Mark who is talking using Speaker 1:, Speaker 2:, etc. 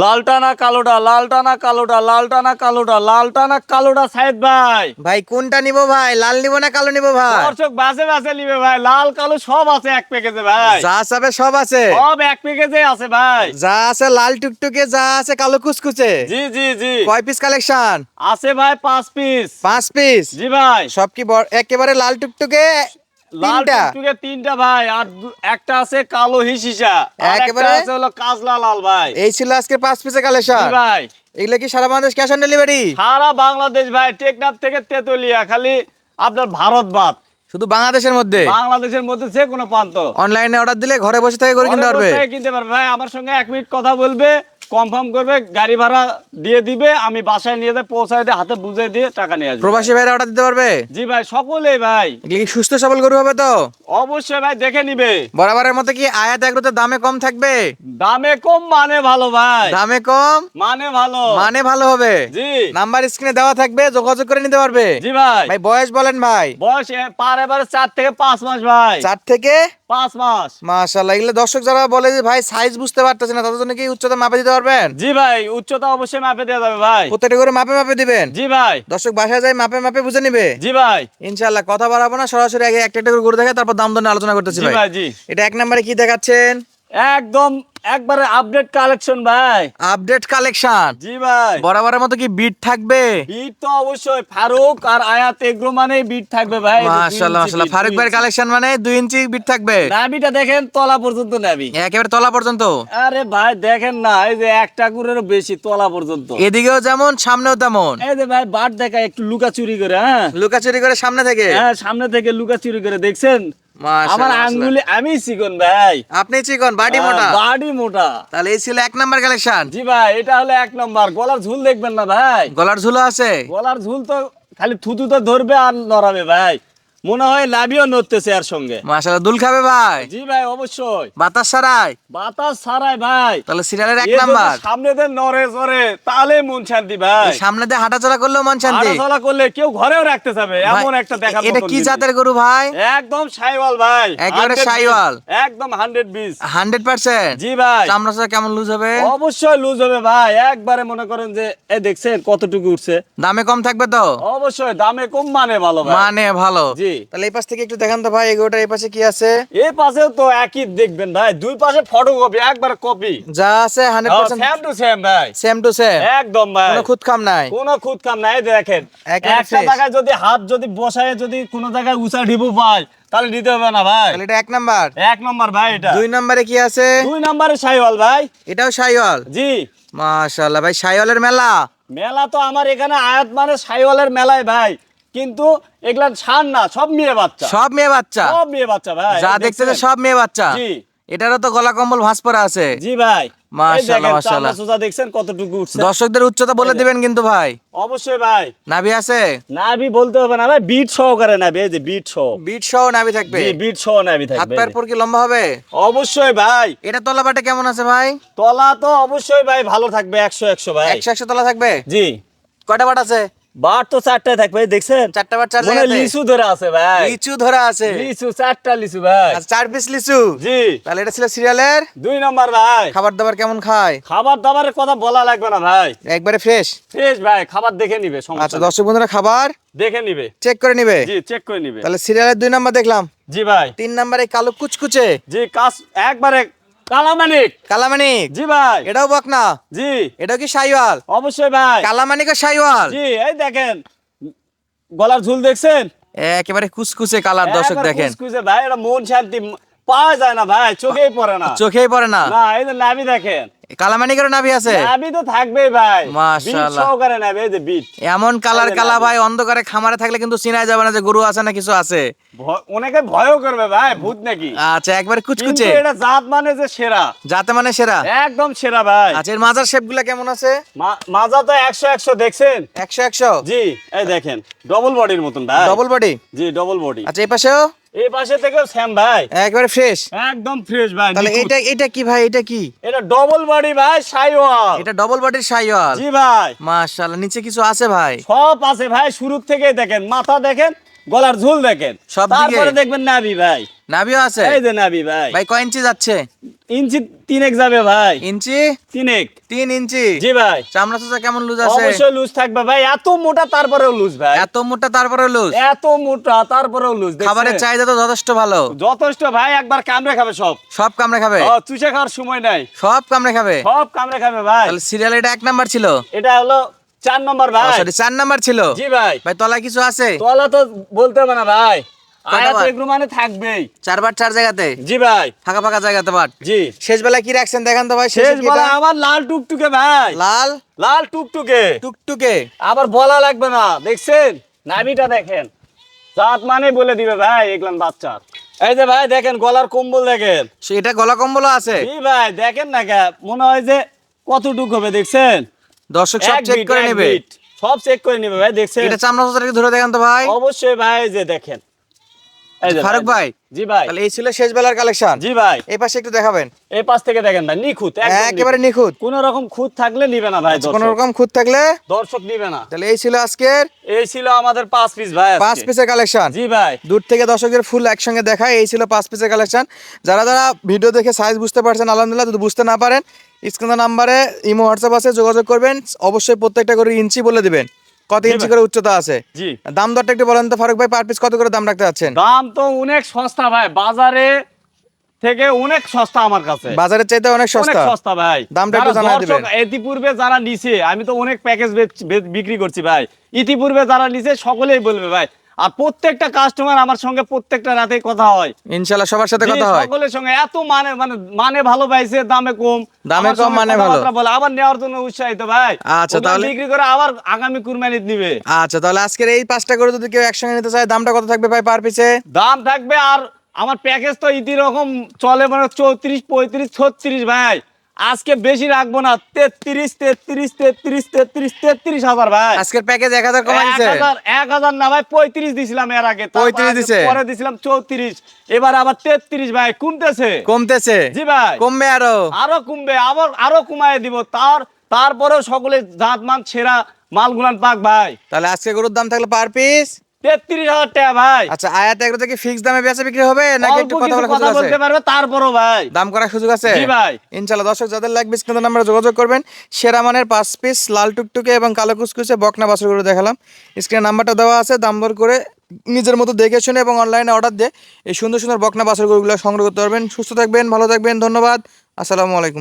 Speaker 1: লালটা না কালোটা, লালটা না কালোটা, লালটা না কালোটা, লালটা না কালোটা, সাইদ ভাই।
Speaker 2: ভাই কোনটা নিব ভাই, লাল নিব না কালো নিব ভাই?
Speaker 1: দর্শক বাসে বাসে নিবে ভাই, লাল কালো সব আছে এক প্যাকেজে ভাই।
Speaker 2: যা চাবে সব আছে,
Speaker 1: সব এক প্যাকেজে আছে ভাই।
Speaker 2: যা আছে লাল টুকটুকে, যা আছে কালো কুচকুচে।
Speaker 1: জি জি জি।
Speaker 2: কয় পিস কালেকশন?
Speaker 1: আছে ভাই 5 পিস।
Speaker 2: 5 পিস।
Speaker 1: জি ভাই।
Speaker 2: সব কি একেবারে লাল টুকটুকে?
Speaker 1: লাল
Speaker 2: তিনটা?
Speaker 1: টুকটুকে 3টা ভাই, আর একটা আছে কালো হিসিসা, আর একটা
Speaker 2: একেবারে
Speaker 1: আছে হলো কাজলা লাল ভাই।
Speaker 2: এই ছিল আজকে 5 পিসের কালেকশন
Speaker 1: জি ভাই।
Speaker 2: এগুলা কি সারা বাংলাদেশ ক্যাশ অন ডেলিভারি?
Speaker 1: সারা বাংলাদেশ ভাই, টেকনাফ থেকে তেতুলিয়া, খালি আপনার ভারত বাদ,
Speaker 2: শুধু বাংলাদেশের মধ্যে?
Speaker 1: বাংলাদেশের মধ্যে যে কোনো প্রান্ত।
Speaker 2: অনলাইনে অর্ডার দিলে ঘরে বসে থেকে করে কিনতে
Speaker 1: ঘরে
Speaker 2: পারবে?
Speaker 1: বসে কিনতে পারবে ভাই। আমার সঙ্গে 1 মিনিট কথা বলবে, কনফার্ম করবে, গাড়ি ভাড়া দিয়ে দিবে, আমি বাসায় নিয়ে যেয়ে পৌঁছায় দিয়ে হাতে বুঝে দিয়ে টাকা নিয়ে আসবে।
Speaker 2: প্রবাসী ভাইরা অর্ডার দিতে পারবে?
Speaker 1: জি ভাই, সকলেই ভাই।
Speaker 2: এগুলা কি সুস্থ সবল গরু হবে তো?
Speaker 1: অবশ্যই ভাই, দেখে নিবে।
Speaker 2: বরাবরের মতো কি আয়াত এগ্রোতে দামে কম থাকবে?
Speaker 1: দামে কম মানে ভালো ভাই।
Speaker 2: দামে কম
Speaker 1: মানে ভালো।
Speaker 2: মানে ভালো হবে।
Speaker 1: জি
Speaker 2: নাম্বার স্ক্রিনে দেওয়া থাকবে, যোগাযোগ করে নিতে পারবে।
Speaker 1: জি ভাই।
Speaker 2: ভাই বয়স বলেন ভাই।
Speaker 1: বয়স পার এবারে 4 থেকে 5 মাস ভাই।
Speaker 2: 4 থেকে
Speaker 1: 5 মাস।
Speaker 2: মাশাআল্লাহ। এগুলো দর্শক যারা বলে যে ভাই সাইজ বুঝতে পারতেছে না, তাদের জন্য কি উচ্চতা মাপে দিতে পারবেন?
Speaker 1: জি ভাই, উচ্চতা অবশ্যই মাপে দেওয়া যাবে ভাই।
Speaker 2: প্রত্যেকটা করে মাপে মাপে দিবেন?
Speaker 1: জি ভাই।
Speaker 2: দর্শক বাসায় যায় মাপে মাপে বুঝে নিবে।
Speaker 1: জি ভাই।
Speaker 2: ইনশাআল্লাহ কথা বাড়াবো না, সরাসরি আগে একটা একটা করে গরু দেখে তারপর দাম দর নিয়ে আলোচনা করতেছি
Speaker 1: জি
Speaker 2: ভাই।
Speaker 1: ভাই জি।
Speaker 2: এটা 1 নম্বরে কি দেখাচ্ছেন?
Speaker 1: একদম একবারে আপডেট কালেকশন ভাই।
Speaker 2: Update collection.
Speaker 1: জি ভাই।
Speaker 2: বরাবরের মতো কি বিট থাকবে?
Speaker 1: বিট তো অবশ্যই ফারুক আর আয়াত এগ্রো মানে বিট থাকবে ভাই।
Speaker 2: মাশাআল্লাহ মাশাআল্লাহ। ফারুক ভাইয়ের কালেকশন মানে 2 ইঞ্চি বিট থাকবে?
Speaker 1: নাবিটা দেখেন, তলা পর্যন্ত নাবি,
Speaker 2: একেবারে তলা পর্যন্ত?
Speaker 1: আরে ভাই দেখেন না, এই যে একটা কুরেরও বেশি তলা পর্যন্ত।
Speaker 2: এদিকেও যেমন সামনেও তেমন।
Speaker 1: এই যে ভাই বাট দেখা একটু লুকাচুরি করে, হ্যাঁ
Speaker 2: লুকাচুরি করে সামনে থেকে?
Speaker 1: হ্যাঁ, সামনে থেকে লুকাচুরি করে দেখছেন।
Speaker 2: মাশাআল্লাহ
Speaker 1: আমার
Speaker 2: মাশাআল্লাহ।
Speaker 1: আঙ্গুলি আমি চিকন ভাই।
Speaker 2: আপনি চিকন, বাডি মোটা।
Speaker 1: বাড়ি মোটা।
Speaker 2: তাহলে এই ছিল 1 নাম্বার কালেকশন।
Speaker 1: জি ভাই, এটা হলো 1 নম্বর। গলার ঝুল দেখবেন না ভাই,
Speaker 2: গলার ঝুলো আছে?
Speaker 1: গলার ঝুল তো খালি থুতুতে ধরবে আর নড়াবে ভাই, মনে হয় লাভিও নড়তেছে এর সঙ্গে।
Speaker 2: মাশাআল্লাহ। দুল খাবে ভাই?
Speaker 1: জি ভাই অবশ্যই।
Speaker 2: বাতাস ছাড়াই?
Speaker 1: বাতাস ছাড়াই ভাই।
Speaker 2: তাহলে সিরিয়ালের 1
Speaker 1: এ যদি
Speaker 2: নাম্বার।
Speaker 1: সামনে দিয়ে নড়ে চড়ে তাহলে মন শান্তি ভাই।
Speaker 2: এই সামনে দিয়ে হাঁটাচলা করলেও মন শান্তি।
Speaker 1: হাঁটাচলা করলে কেউ ঘরেও রাখতে যাবে,
Speaker 2: ভাই,
Speaker 1: এমন একটা দেখার
Speaker 2: এটা
Speaker 1: মতন
Speaker 2: কি
Speaker 1: জিনিস।
Speaker 2: জাতের গরু ভাই?
Speaker 1: একদম শাইওয়াল ভাই।
Speaker 2: একেবারে
Speaker 1: 100
Speaker 2: শাইওয়াল?
Speaker 1: একদম 100
Speaker 2: 100%?
Speaker 1: জি ভাই।
Speaker 2: চামড়া চামড়া কেমন লুজ হবে?
Speaker 1: অবশ্যই লুজ হবে ভাই। একবারে মনে করেন যে এই দেখছেন কতটুকু উঠছে।
Speaker 2: দামে কম থাকবে তো?
Speaker 1: অবশ্যই দামে কম মানে ভালো ভাই।
Speaker 2: মানে ভালো।
Speaker 1: জি।
Speaker 2: তাহলে এই পাশ থেকে একটু দেখান তো ভাই, এই গরুটার এই পাশে কি আছে?
Speaker 1: এই পাশেও তো একই দেখবেন ভাই, দুই পাশে ফটোকপি, একবার কপি,
Speaker 2: যা আছে 100%
Speaker 1: সেম টু সেম ভাই।
Speaker 2: Same to same?
Speaker 1: একদম ভাই,
Speaker 2: কোনো খুদ খাম নাই?
Speaker 1: কোনো খুদ কাম নাই। এই দেখেন
Speaker 2: একেবারে
Speaker 1: একটা
Speaker 2: fresh।
Speaker 1: জায়গায় যদি হাত যদি বসায় যদি কোনো জায়গায় উঁচা ঢিবু পায় তাহলে নিতে হবে না ভাই।
Speaker 2: তাহলে এটা 1 নাম্বার।
Speaker 1: 1 নম্বর ভাই এটা।
Speaker 2: 2 নম্বরে কি আছে?
Speaker 1: 2 নম্বরে শাইওয়াল ভাই।
Speaker 2: এটাও শাইওয়াল?
Speaker 1: জি।
Speaker 2: মাশাআল্লাহ ভাই, শাইওয়ালের মেলা।
Speaker 1: মেলা তো আমার এখানে আয়াত মানে শাইওয়ালের মেলায় ভাই, কিন্তু এগুলা ছাড় না, সব মেয়ে বাচ্চা।
Speaker 2: সব মেয়ে বাচ্চা?
Speaker 1: সব মেয়ে বাচ্চা ভাই।
Speaker 2: যা
Speaker 1: এই
Speaker 2: দেখতেছে
Speaker 1: দেখছেন?
Speaker 2: সব মেয়ে বাচ্চা?
Speaker 1: জি
Speaker 2: এটারও তো গলা কম্বল ভাঁজ পরা আছে?
Speaker 1: জি ভাই।
Speaker 2: মাশাআল্লাহ,
Speaker 1: এই দেখেন
Speaker 2: মাশাআল্লাহ।
Speaker 1: চামড়া সোজা দেখছেন কতটুকু উঠছে।
Speaker 2: দর্শকদের উচ্চতা বলে
Speaker 1: এই যে।
Speaker 2: দিবেন কিন্তু ভাই।
Speaker 1: অবশ্যই ভাই।
Speaker 2: নাভি আছে?
Speaker 1: নাভি বলতে হবে না ভাই, বিট সহকারে নাভি, এই যে বিট সহ।
Speaker 2: বিট সহ নাভি থাকবে?
Speaker 1: জি, বিট সহ নাভি
Speaker 2: হাত
Speaker 1: থাকবে।
Speaker 2: পায়ের পর কি লম্বা হবে?
Speaker 1: অবশ্যই ভাই।
Speaker 2: এটা তলা বাটে কেমন আছে ভাই?
Speaker 1: তলা তো অবশ্যই ভাই ভালো থাকবে, 100 ভাই।
Speaker 2: 100 তলা থাকবে?
Speaker 1: জি।
Speaker 2: কয়টা বাট আছে?
Speaker 1: বার তো 4টায় থাকবে, এই দেখছেন
Speaker 2: 4টা বাট 4
Speaker 1: মনে হয়
Speaker 2: জায়গাতে?
Speaker 1: লিচু ধরে আছে ভাই।
Speaker 2: লিচু ধরা আছে?
Speaker 1: লিচু 4টা লিচু ভাই।
Speaker 2: আচ্ছা, 4 পিস লিচু?
Speaker 1: জি।
Speaker 2: তাহলে এটা ছিল সিরিয়ালের
Speaker 1: 2 নম্বর ভাই।
Speaker 2: খাবার দাবার কেমন খায়?
Speaker 1: খাবার দাবারের কথা বলা লাগবে না ভাই,
Speaker 2: একবারে ফ্রেশ?
Speaker 1: ফ্রেশ ভাই, খাবার দেখে নিবে, সমস্যা
Speaker 2: আচ্ছা
Speaker 1: নেই।
Speaker 2: দর্শক বন্ধুরা খাবার
Speaker 1: দেখে নিবে।
Speaker 2: চেক করে নিবে?
Speaker 1: জি, চেক করে নিবে।
Speaker 2: তাহলে সিরিয়ালের 2 নাম্বার দেখলাম।
Speaker 1: জি ভাই।
Speaker 2: 3 নাম্বারে কালো কুচকুচে?
Speaker 1: জি, কাজ একবারে কালামানিক।
Speaker 2: কালামানিক?
Speaker 1: জি ভাই।
Speaker 2: এটাও বকনা?
Speaker 1: জি।
Speaker 2: এটাও কি শাইওয়াল?
Speaker 1: অবশ্যই ভাই।
Speaker 2: কালামানিক ও শাইওয়াল?
Speaker 1: জি, এই দেখেন গলার ঝুল দেখছেন,
Speaker 2: একেবারে কুচকুচে কালার দর্শক
Speaker 1: একবার
Speaker 2: দেখেন।
Speaker 1: কুচকুচে ভাই, এটা মন শান্তি পাওয়া যায় না ভাই, চোখেই পড়ে না।
Speaker 2: চোখেই পড়ে না?
Speaker 1: না, এই যে নাভি দেখেন,
Speaker 2: কালামানিকেরও নাভি আছে?
Speaker 1: নাভি তো থাকবেই ভাই, বিট
Speaker 2: মাশাআল্লাহ।
Speaker 1: সহকারে নাভি, এই যে বিট।
Speaker 2: এমন কালার
Speaker 1: এই যে
Speaker 2: কালা
Speaker 1: নাভি।
Speaker 2: ভাই, অন্ধকারে খামারে থাকলে কিন্তু চিনাই যাবে না যে গরু আছে না কিছু আছে।
Speaker 1: অনেকে ভয়ও করবে ভাই, ভূত নাকি।
Speaker 2: আচ্ছা একবারে
Speaker 1: কিন্তু
Speaker 2: কুচকুচে?
Speaker 1: এটা জাত মানে যে সেরা,
Speaker 2: যাতে মানে সেরা?
Speaker 1: একদম সেরা ভাই।
Speaker 2: আচ্ছা এর মাজার শেপ গুলা কেমন আছে?
Speaker 1: মাজা তো 100 দেখছেন?
Speaker 2: 100?
Speaker 1: জি, এই দেখেন ডবল বডির মতন ভাই।
Speaker 2: Double body?
Speaker 1: জি, ডবল বডি।
Speaker 2: আচ্ছা এই পাশেও
Speaker 1: এই পাশে থেকেও সেম ভাই,
Speaker 2: একবারে ফ্রেশ?
Speaker 1: একদম ফ্রেশ ভাই।
Speaker 2: তাহলে
Speaker 1: নিখুঁত।
Speaker 2: এটা কি ভাই, এটা কি?
Speaker 1: এটা ডবল বডি ভাই, শাইওয়াল।
Speaker 2: এটা ডবল বডির শাইওয়াল?
Speaker 1: জি ভাই।
Speaker 2: মাশাআল্লাহ। নিচে কিছু আছে ভাই?
Speaker 1: সব আছে ভাই, শুরু থেকে দেখেন, মাথা দেখেন, গলার ঝুল দেখেন,
Speaker 2: সব দিকে?
Speaker 1: তারপরে দেখবেন নাভি ভাই।
Speaker 2: নাভিও আছে
Speaker 1: এই যে নাভি ভাই।
Speaker 2: ভাই কয় ইঞ্চি যাচ্ছে?
Speaker 1: ইঞ্চি 3 যাবে ভাই।
Speaker 2: ইঞ্চি
Speaker 1: 3
Speaker 2: ইঞ্চি।
Speaker 1: জি ভাই।
Speaker 2: চামড়া চোচা কেমন লুজ আছে?
Speaker 1: অবশ্যই লুজ থাকবে ভাই, এত মোটা তারপরেও লুজ ভাই।
Speaker 2: এত মোটা তারপরে লুজ?
Speaker 1: এত মোটা তারপরেও লুজ।
Speaker 2: খাবারের চাহিদা তো যথেষ্ট ভালো।
Speaker 1: যথেষ্ট ভাই, একবার কামড়ে খাবে সব।
Speaker 2: সব কামড়ে খাবে?
Speaker 1: চুষে খাওয়ার সময় নাই,
Speaker 2: সব কামড়ে খাবে?
Speaker 1: সব কামড়ে খাবে ভাই।
Speaker 2: তাহলে সিরিয়াল এটা 1 নাম্বার ছিল,
Speaker 1: এটা হলো 4 নম্বর ভাই।
Speaker 2: সরি 4 নাম্বার ছিল।
Speaker 1: জি ভাই।
Speaker 2: ভাই তলায় কিছু আছে?
Speaker 1: তোলা তো বলতে হবে না ভাই,
Speaker 2: কয়টা
Speaker 1: আয়াত
Speaker 2: বার?
Speaker 1: এগুলো মানে থাকবেই।
Speaker 2: 4 বার 4 জায়গাতে?
Speaker 1: জি ভাই।
Speaker 2: ফাঁকা ফাঁকা জায়গাতে বাট?
Speaker 1: জি।
Speaker 2: শেষ বেলায় কি রাখছেন দেখান তো ভাই।
Speaker 1: শেষ বলা আমার লাল টুকটুকে ভাই,
Speaker 2: লাল
Speaker 1: লাল টুকটুকে।
Speaker 2: টুকটুকে।
Speaker 1: আবার বলা লাগবে না, দেখছেন নাভিটা দেখেন, জাত মানে বলে দিবে ভাই এগুলান বাচ্চা। এই যে ভাই দেখেন গলার কম্বল দেখেন।
Speaker 2: এটা গলা কম্বলও আছে?
Speaker 1: জি ভাই দেখেন না, মনে হয় যে কতটুক হবে দেখছেন।
Speaker 2: দর্শক সব
Speaker 1: এক
Speaker 2: চেক
Speaker 1: বিট,
Speaker 2: করে
Speaker 1: এক
Speaker 2: নেবে,
Speaker 1: বিট, সব চেক করে নেবে ভাই। দেখছেন
Speaker 2: এটা চামড়া চোচাটা ধরে দেখান তো ভাই।
Speaker 1: অবশ্যই ভাই, এই যে দেখেন। এই যে
Speaker 2: ফারুক ভাই।
Speaker 1: জি ভাই।
Speaker 2: তাহলে এই ছিল শেষ বেলার কালেকশন।
Speaker 1: জি ভাই।
Speaker 2: এই পাশে একটু দেখাবেন।
Speaker 1: এই পাশ থেকে দেখেন ভাই, নিখুঁত,
Speaker 2: একেবারে নিখুঁত।
Speaker 1: কোন রকম খুঁত থাকলে নিবে না ভাই,
Speaker 2: কোন রকম খুঁত থাকলে
Speaker 1: দর্শক নিবে না।
Speaker 2: তাহলে এই ছিল আজকের,
Speaker 1: এই ছিল আমাদের 5 পিস ভাই,
Speaker 2: 5 পিসের কালেকশন।
Speaker 1: জি ভাই।
Speaker 2: দূর থেকে দর্শকদের ফুল একসঙ্গে দেখায়। এই ছিল 5 পিসের কালেকশন। যারা যারা ভিডিও দেখে সাইজ বুঝতে পারছেন আলহামদুলিল্লাহ, যদি বুঝতে না পারেন স্ক্রিনের নাম্বারে ইমো হোয়াটসঅ্যাপ আছে, যোগাযোগ করবেন। অবশ্যই প্রত্যেকটা করে ইঞ্চি বলে দিবেন, কত ইঞ্চি করে উচ্চতা আছে।
Speaker 1: জি।
Speaker 2: দাম দরটা একটু বলেন তো ফারুক ভাই, পার পিস কত করে দাম রাখতে যাচ্ছেন?
Speaker 1: দাম তো অনেক সস্তা ভাই, বাজারে থেকে অনেক সস্তা আমার কাছে,
Speaker 2: বাজারের চাইতে অনেক
Speaker 1: অনেক
Speaker 2: সস্তা।
Speaker 1: সস্তা ভাই।
Speaker 2: দামটা একটু
Speaker 1: যারা
Speaker 2: জানাই দিবেন।
Speaker 1: দর্শক ইতিপূর্বে যারা নিছে, আমি তো অনেক প্যাকেজ বিক্রি করছি ভাই, ইতিপূর্বে যারা নিছে সকলেই বলবে ভাই। আর প্রত্যেকটা কাস্টমার আমার সঙ্গে প্রত্যেকটা রাতে কথা হয়,
Speaker 2: ইনশাআল্লাহ সবার সাথে
Speaker 1: জি,
Speaker 2: কথা হয়।
Speaker 1: সকলের সঙ্গে এত মানে মানে মানে ভালো পাইছে, দামে কম,
Speaker 2: দামে
Speaker 1: আমার
Speaker 2: কম,
Speaker 1: সঙ্গে
Speaker 2: মানে
Speaker 1: কথাবার্তা
Speaker 2: ভালো।
Speaker 1: বলে আবার নেওয়ার জন্য উৎসাহিত ভাই।
Speaker 2: আচ্ছা,
Speaker 1: ওগুলা
Speaker 2: তাহলে
Speaker 1: বিক্রি করে আবার আগামী কুরবানিতে নিবে।
Speaker 2: আচ্ছা, তাহলে আজকের এই 5টা করে যদি কেউ একসঙ্গে নিতে চায় দামটা কত থাকবে ভাই পার পিসে?
Speaker 1: দাম থাকবে, আর আমার প্যাকেজ তো ইতি রকম চলে মানে 34, 35, 36 ভাই। আজকে বেশি রাখবো না, 33 হাজার ভাই।
Speaker 2: আজকের প্যাকেজ 1000 কমাই দিছে।
Speaker 1: 1000 না ভাই, 35 দিছিলাম এর আগে,
Speaker 2: 35 দিছে।
Speaker 1: পরে দিছিলাম 34, এবার আবার 33 ভাই। কমতেছে,
Speaker 2: কমতেছে?
Speaker 1: জি ভাই।
Speaker 2: কমবে আরো?
Speaker 1: আরো কমবে, আবার আরো কমায় দিব। তারপরেও সকলে জাত মান সেরা মালগুলান পাক ভাই।
Speaker 2: তাহলে আজকে গরুর দাম থাকলো পার পিস
Speaker 1: 33,000 টাকা ভাই।
Speaker 2: আচ্ছা, আয়াত এগুলো থেকে ফিক্স দামে বেচা বিক্রি হবে নাকি
Speaker 1: অল্প
Speaker 2: একটু কথা
Speaker 1: কিছু
Speaker 2: বলার
Speaker 1: কথা
Speaker 2: সুযোগ আছে?
Speaker 1: বলতে পারবে তারপরও ভাই,
Speaker 2: দাম করার সুযোগ আছে?
Speaker 1: জি ভাই।
Speaker 2: ইনশাআল্লাহ দর্শক যাদের লাগবে স্ক্রিনের নাম্বারে যোগাযোগ করবেন। সেরা মানের 5 পিস লাল টুকটুকে এবং কালো কুচকুচে বকনা বাছুরগুলো দেখালাম। স্ক্রিনের নাম্বারটা দেওয়া আছে, দাম দর করে নিজের মতো দেখে শুনে এবং অনলাইনে অর্ডার দিয়ে এই সুন্দর সুন্দর বকনা বাছুরগুলো সংগ্রহ করতে পারবেন। সুস্থ থাকবেন, ভালো থাকবেন, ধন্যবাদ, আসসালামু আলাইকুম।